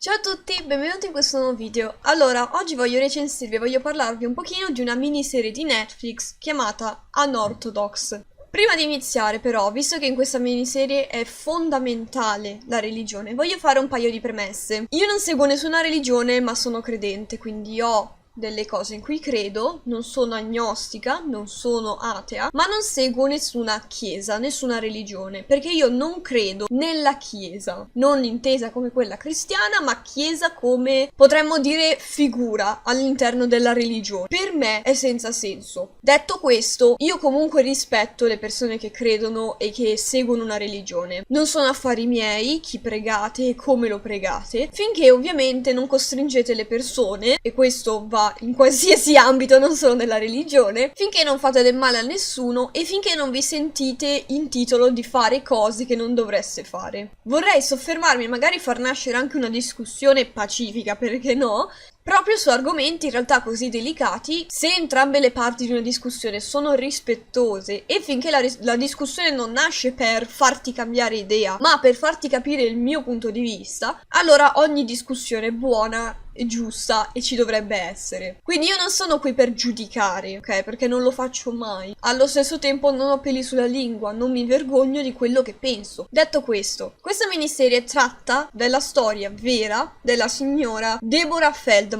Ciao a tutti, benvenuti in questo nuovo video. Allora, oggi voglio recensirvi e voglio parlarvi un pochino di una miniserie di Netflix chiamata Unorthodox. Prima di iniziare però, visto che in questa miniserie è fondamentale la religione, voglio fare un paio di premesse. Io non seguo nessuna religione, ma sono credente, quindi ho delle cose in cui credo, non sono agnostica, non sono atea, ma non seguo nessuna chiesa, nessuna religione, perché io non credo nella chiesa, non intesa come quella cristiana, ma chiesa come, potremmo dire, figura all'interno della religione. Per me è senza senso. Detto questo, io comunque rispetto le persone che credono e che seguono una religione. Non sono affari miei chi pregate e come lo pregate, finché ovviamente non costringete le persone, e questo va in qualsiasi ambito, non solo nella religione, finché non fate del male a nessuno e finché non vi sentite in titolo di fare cose che non dovreste fare. Vorrei soffermarmi e magari far nascere anche una discussione pacifica, perché no? Proprio su argomenti in realtà così delicati, se entrambe le parti di una discussione sono rispettose e finché la discussione non nasce per farti cambiare idea, ma per farti capire il mio punto di vista, allora ogni discussione è buona e giusta e ci dovrebbe essere. Quindi io non sono qui per giudicare, ok? Perché non lo faccio mai. Allo stesso tempo non ho peli sulla lingua, non mi vergogno di quello che penso. Detto questo, questa miniserie tratta della storia vera della signora Deborah Feldman.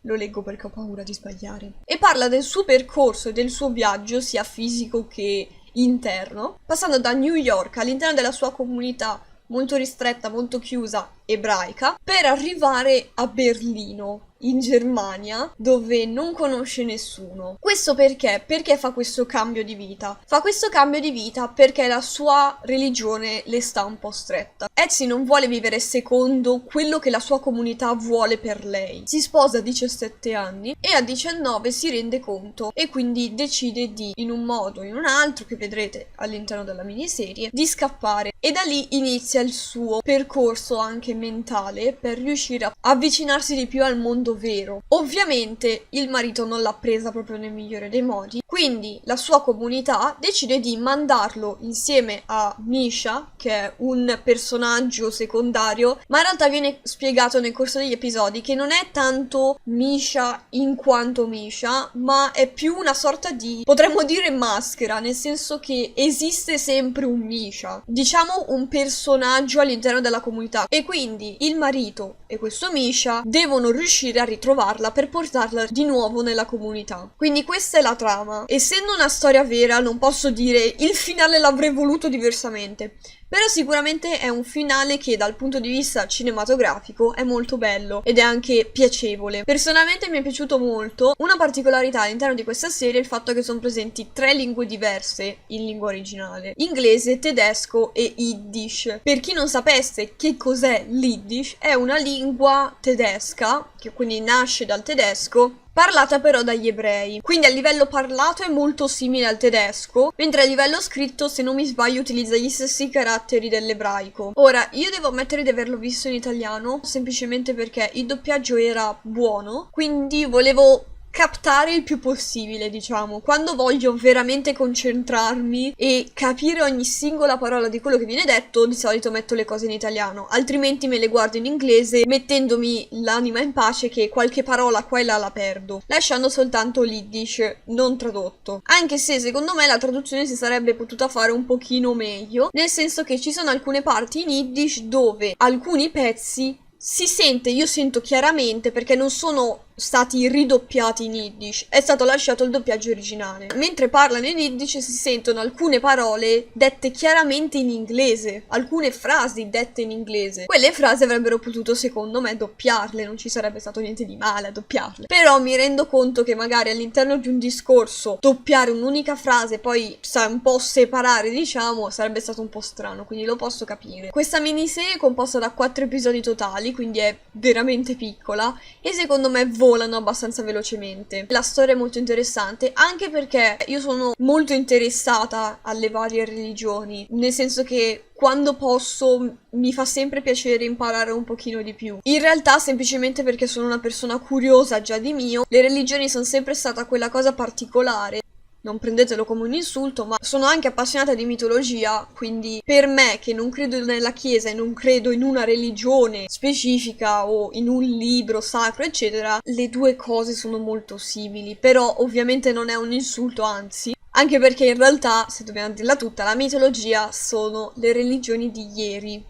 Lo leggo perché ho paura di sbagliare. E parla del suo percorso e del suo viaggio, sia fisico che interno, passando da New York all'interno della sua comunità molto ristretta, molto chiusa, ebraica, per arrivare a Berlino, in Germania, dove non conosce nessuno. Questo perché? Perché fa questo cambio di vita? Fa questo cambio di vita perché la sua religione le sta un po' stretta. Etsy non vuole vivere secondo quello che la sua comunità vuole per lei. Si sposa a 17 anni e a 19 si rende conto e quindi decide di, in un modo o in un altro, che vedrete all'interno della miniserie, di scappare. E da lì inizia il suo percorso anche mentale per riuscire a avvicinarsi di più al mondo vero. Ovviamente il marito non l'ha presa proprio nel migliore dei modi, quindi la sua comunità decide di mandarlo insieme a Misha, che è un personaggio secondario, ma in realtà viene spiegato nel corso degli episodi che non è tanto Misha in quanto Misha, ma è più una sorta di, potremmo dire, maschera, nel senso che esiste sempre un Misha, diciamo un personaggio all'interno della comunità, e quindi il marito e questo Misha devono riuscire a ritrovarla per portarla di nuovo nella comunità. Quindi questa è la trama. Essendo una storia vera, non posso dire il finale l'avrei voluto diversamente, però sicuramente è un finale che dal punto di vista cinematografico è molto bello ed è anche piacevole. Personalmente mi è piaciuto molto. Una particolarità all'interno di questa serie è il fatto che sono presenti 3 lingue diverse in lingua originale: inglese, tedesco e Yiddish. Per chi non sapesse che cos'è l'Yiddish, è una lingua tedesca, che quindi nasce dal tedesco, parlata però dagli ebrei, quindi a livello parlato è molto simile al tedesco, mentre a livello scritto, se non mi sbaglio, utilizza gli stessi caratteri dell'ebraico. Ora, io devo ammettere di averlo visto in italiano, semplicemente perché il doppiaggio era buono, quindi volevo captare il più possibile, diciamo. Quando voglio veramente concentrarmi e capire ogni singola parola di quello che viene detto, di solito metto le cose in italiano, altrimenti me le guardo in inglese, mettendomi l'anima in pace che qualche parola qua e là la perdo, lasciando soltanto l'Yiddish non tradotto. Anche se secondo me la traduzione si sarebbe potuta fare un pochino meglio, nel senso che ci sono alcune parti in Yiddish dove alcuni pezzi si sente, io sento chiaramente, perché non sono stati ridoppiati in Yiddish, è stato lasciato il doppiaggio originale. Mentre parlano in Yiddish si sentono alcune parole dette chiaramente in inglese, alcune frasi dette in inglese. Quelle frasi avrebbero potuto, secondo me, doppiarle, non ci sarebbe stato niente di male a doppiarle. Però mi rendo conto che magari all'interno di un discorso doppiare un'unica frase e poi un po' separare, diciamo, sarebbe stato un po' strano, quindi lo posso capire. Questa miniserie è composta da 4 episodi totali, quindi è veramente piccola e secondo me volano abbastanza velocemente. La storia è molto interessante, anche perché io sono molto interessata alle varie religioni, nel senso che quando posso mi fa sempre piacere imparare un pochino di più. In realtà semplicemente perché sono una persona curiosa già di mio, le religioni sono sempre stata quella cosa particolare non prendetelo come un insulto, ma sono anche appassionata di mitologia, quindi per me, che non credo nella Chiesa e non credo in una religione specifica o in un libro sacro, eccetera, le due cose sono molto simili, però ovviamente non è un insulto, anzi. Anche perché in realtà, se dobbiamo dirla tutta, la mitologia sono le religioni di ieri.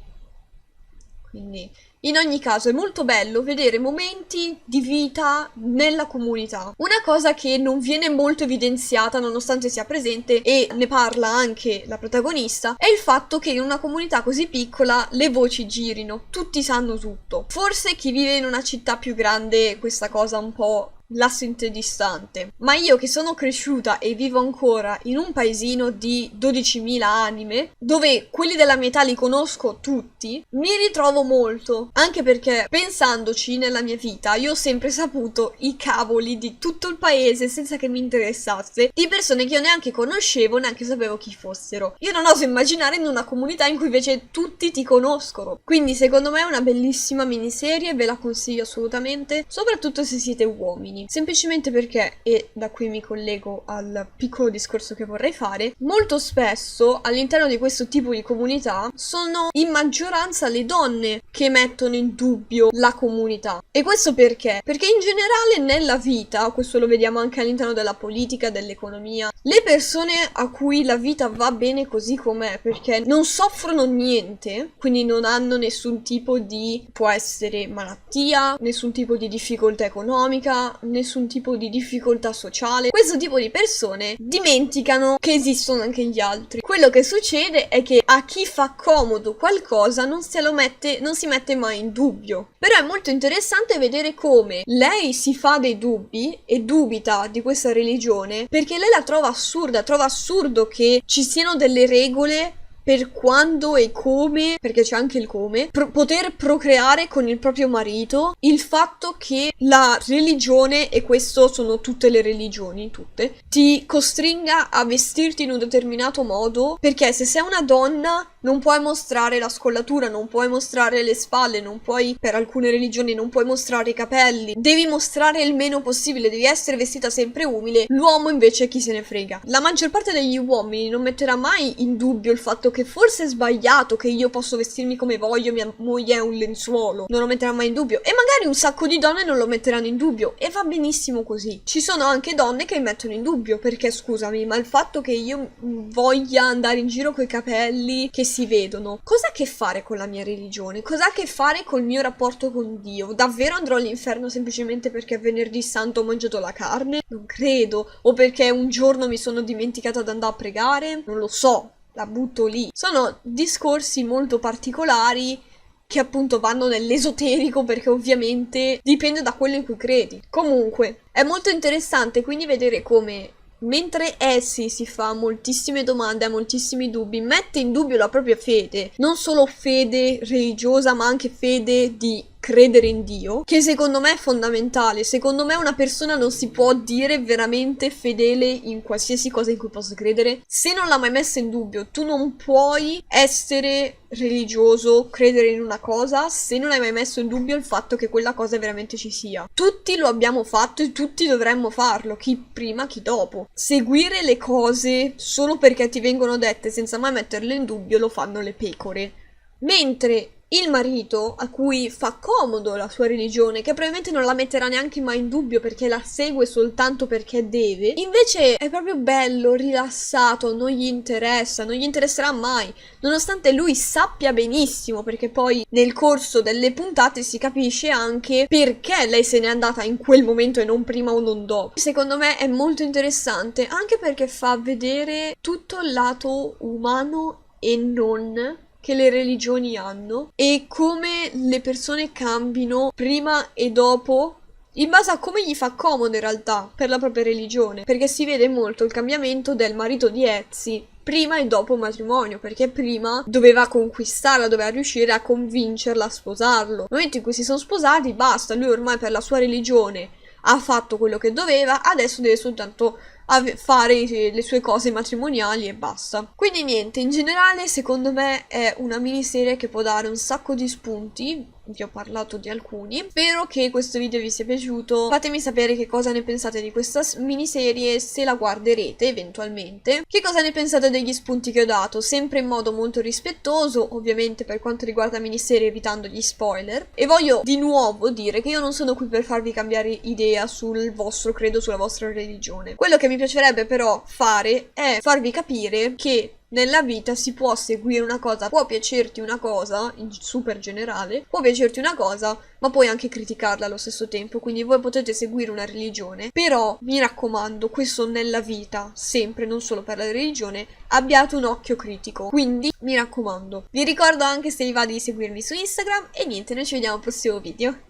Quindi, in ogni caso, è molto bello vedere momenti di vita nella comunità. Una cosa che non viene molto evidenziata, nonostante sia presente, e ne parla anche la protagonista, è il fatto che in una comunità così piccola le voci girino, tutti sanno tutto. Forse chi vive in una città più grande questa cosa un po' la sente distante, ma io che sono cresciuta e vivo ancora in un paesino di 12.000 anime, dove quelli della mia età li conosco tutti, mi ritrovo molto, anche perché pensandoci nella mia vita io ho sempre saputo i cavoli di tutto il paese senza che mi interessasse, di persone che io neanche conoscevo, neanche sapevo chi fossero. Io non oso immaginare in una comunità in cui invece tutti ti conoscono, quindi secondo me è una bellissima miniserie, ve la consiglio assolutamente, soprattutto se siete uomini. Semplicemente perché, e da qui mi collego al piccolo discorso che vorrei fare, molto spesso all'interno di questo tipo di comunità sono in maggioranza le donne che mettono in dubbio la comunità. E questo perché? Perché in generale nella vita, questo lo vediamo anche all'interno della politica, dell'economia, le persone a cui la vita va bene così com'è, perché non soffrono niente, quindi non hanno nessun tipo di, può essere malattia, nessun tipo di difficoltà economica, nessun tipo di difficoltà sociale, questo tipo di persone dimenticano che esistono anche gli altri. Quello che succede è che a chi fa comodo qualcosa non si mette mai in dubbio. Però è molto interessante vedere come lei si fa dei dubbi e dubita di questa religione perché lei la trova assurda, trova assurdo che ci siano delle regole per quando e come, perché c'è anche il come, poter procreare con il proprio marito, il fatto che la religione, e questo sono tutte le religioni, tutte, ti costringa a vestirti in un determinato modo, perché se sei una donna non puoi mostrare la scollatura, non puoi mostrare le spalle, non puoi, per alcune religioni, non puoi mostrare i capelli, devi mostrare il meno possibile, devi essere vestita sempre umile. L'uomo invece chi se ne frega. La maggior parte degli uomini non metterà mai in dubbio il fatto che forse è sbagliato, che io posso vestirmi come voglio, mia moglie è un lenzuolo, non lo metterà mai in dubbio, e magari un sacco di donne non lo metteranno in dubbio, e va benissimo così. Ci sono anche donne che mettono in dubbio, perché scusami, ma il fatto che io voglia andare in giro coi capelli che si vedono, cosa ha a che fare con la mia religione? Cosa ha a che fare col mio rapporto con Dio? Davvero andrò all'inferno semplicemente perché venerdì santo ho mangiato la carne? Non credo. O perché un giorno mi sono dimenticata di andare a pregare? Non lo so, la butto lì. Sono discorsi molto particolari che appunto vanno nell'esoterico, perché ovviamente dipende da quello in cui credi. Comunque, è molto interessante quindi vedere come, mentre essi si fa moltissime domande, ha moltissimi dubbi, mette in dubbio la propria fede, non solo fede religiosa ma anche fede di credere in Dio, che secondo me è fondamentale. Secondo me una persona non si può dire veramente fedele in qualsiasi cosa in cui possa credere se non l'ha mai messa in dubbio. Tu non puoi essere religioso, credere in una cosa se non hai mai messo in dubbio il fatto che quella cosa veramente ci sia. Tutti lo abbiamo fatto e tutti dovremmo farlo, chi prima chi dopo. Seguire le cose solo perché ti vengono dette senza mai metterle in dubbio lo fanno le pecore. Mentre il marito, a cui fa comodo la sua religione, che probabilmente non la metterà neanche mai in dubbio perché la segue soltanto perché deve, invece è proprio bello, rilassato, non gli interessa, non gli interesserà mai, nonostante lui sappia benissimo, perché poi nel corso delle puntate si capisce anche perché lei se n'è andata in quel momento e non prima o non dopo. Secondo me è molto interessante, anche perché fa vedere tutto il lato umano e non che le religioni hanno e come le persone cambino prima e dopo in base a come gli fa comodo in realtà per la propria religione, perché si vede molto il cambiamento del marito di Ezzy prima e dopo il matrimonio, perché prima doveva conquistarla, doveva riuscire a convincerla a sposarlo. Nel momento in cui si sono sposati basta, lui ormai per la sua religione ha fatto quello che doveva, adesso deve soltanto fare le sue cose matrimoniali e basta. Quindi niente, in generale secondo me è una miniserie che può dare un sacco di spunti, vi ho parlato di alcuni. Spero che questo video vi sia piaciuto, fatemi sapere che cosa ne pensate di questa miniserie, se la guarderete eventualmente, che cosa ne pensate degli spunti che ho dato, sempre in modo molto rispettoso, ovviamente per quanto riguarda miniserie evitando gli spoiler. E voglio di nuovo dire che io non sono qui per farvi cambiare idea sul vostro credo, sulla vostra religione. Quello che mi piacerebbe però fare è farvi capire che nella vita si può seguire una cosa, può piacerti una cosa, in super generale, può piacerti una cosa, ma puoi anche criticarla allo stesso tempo, quindi voi potete seguire una religione, però mi raccomando, questo nella vita, sempre, non solo per la religione, abbiate un occhio critico, quindi mi raccomando. Vi ricordo anche, se vi va, di seguirmi su Instagram e niente, noi ci vediamo al prossimo video.